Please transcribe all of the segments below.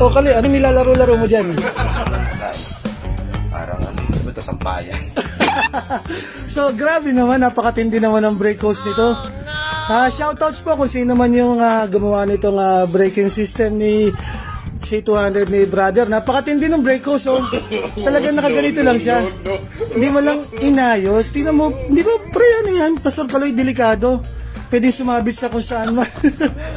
O Kaloy, ano nilalaro-laro mo dyan? Parang ano, ito sampayan. So grabe naman, napakatindi naman ang brake hose nito. Shoutouts po kung sino man yung gumawa nitong braking system ni C200 ni brother. Napakatindi ng brake hose. Oh. Talagang nakaganito lang siya. Hindi mo lang inayos. Tingnan mo, hindi ba pre ano yan? Pastor Kaloy, delikado. Pwede sumabit sa kung saan man.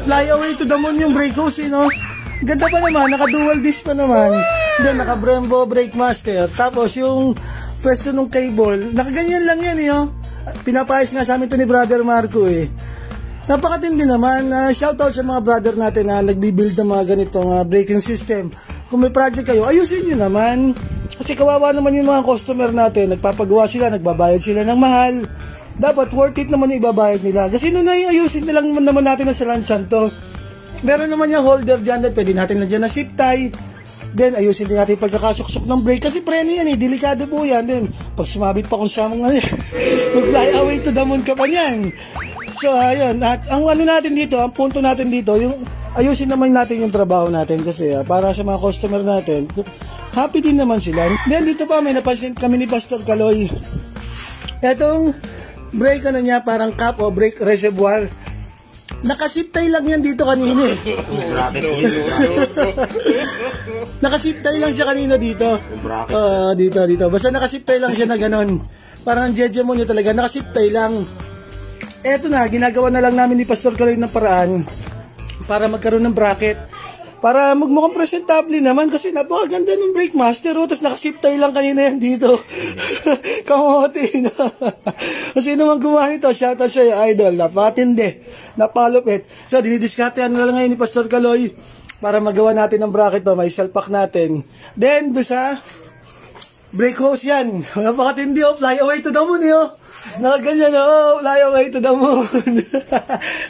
Fly away to the moon yung brake hose, no? Ganda pa naman, naka-dual disc pa naman. Then naka-Brembo Brake Master. Tapos yung pwesto ng cable, nakaganyan lang yan, eh. Pinapayos nga sa amin ito ni Brother Marco, eh. Napakatindi naman. Shoutout sa mga brother natin na nagbibuild ng mga ganitong braking system. Kung may project kayo, ayusin nyo naman. Kasi kawawa naman yung mga customer natin. Nagpapagawa sila, nagbabayad sila ng mahal. Dapat worth it naman yung ibabayad nila. Kasi nung ayusin na lang naman natin na sa Lansan to. Meron naman yung holder dyan, pwede natin lang dyan na zip tie. Then ayusin din natin pagkakasuksok ng brake. Kasi preno yan eh, delikado po yan. Then pag sumabit pa kung sa mga mag-fly away to the moon ka pa yan. So ayun, at ang ano natin dito, ang punto natin dito, yung ayusin naman natin yung trabaho natin. Kasi para sa mga customer natin, happy din naman sila. Then dito pa may napansin kami ni Pastor Kaloy. Etong brake ano niya, parang cap o brake reservoir. Nakasip tie lang yan dito kanina eh. Nakasip tie lang siya kanina dito. Dito. Basta nakasip tie lang siya na ganon. Parang ang jeje mo niya talaga, nakasip tie lang. Eto na, ginagawa na lang namin ni Pastor Kaloy ng paraan para magkaroon ng bracket. Para magmukhang presentable naman kasi napakaganda ng brake master. Tapos nakasip tie lang kanina yan dito. Kamote na. Kasi naman gumawa nito, shoutout sa'yo idol. Napatindi, napalupit. So dinidiskatehan na lang ngayon ni Pastor Kaloy para magawa natin ng bracket to. May salpak natin. Then do sa brake hose yan. Napakatindi, fly away to the moon yun. Nakaganyan, fly away to the moon.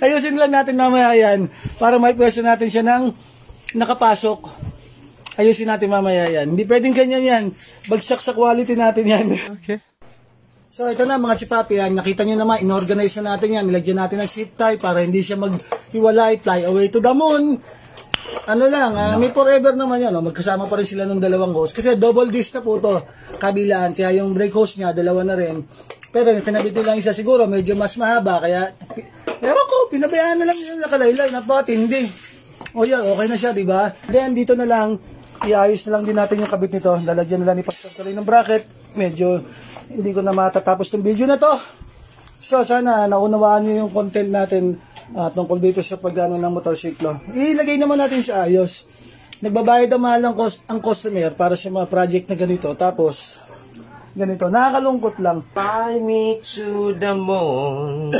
Ayusin lang natin mamaya yan para may pwesto natin siya ng nakapasok. Ayusin natin mamaya yan. Hindi pwedeng ganyan yan. Bagsak sa quality natin yan. Okay. So ito na mga chipapi yan. Nakita nyo naman, inorganize na natin yan. Nilagyan natin ng zip tie para hindi siya maghiwalay. Fly away to the moon. Ano lang, may forever naman yan. Magkasama pa rin sila ng dalawang hose. Kasi double disc na po to kabilaan. Kaya yung brake hose niya, dalawa na rin. Pero yung kinabit nilang isa siguro, medyo mas mahaba. Kaya, ewan ko, pinabayaan na lang yung nakalaylay. Napakatindi. O yan, okay na siya, diba? Then, dito na lang, iayos na lang din natin yung kabit nito. Lalagyan na lang ni Pastor Kaloy ng bracket. Medyo, hindi ko na matatapos ng video na to. So, sana naunawaan nyo yung content natin tungkol dito sa pag-ano ng motorsiklo. Ilagay naman natin sa ayos. Nagbabayad ang mahal ang customer para sa mga project na ganito. Tapos, ganito, nakakalungkot lang. Fly me to the moon.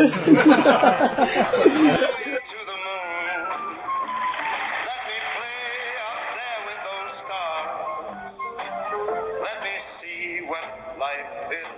Let me see what life is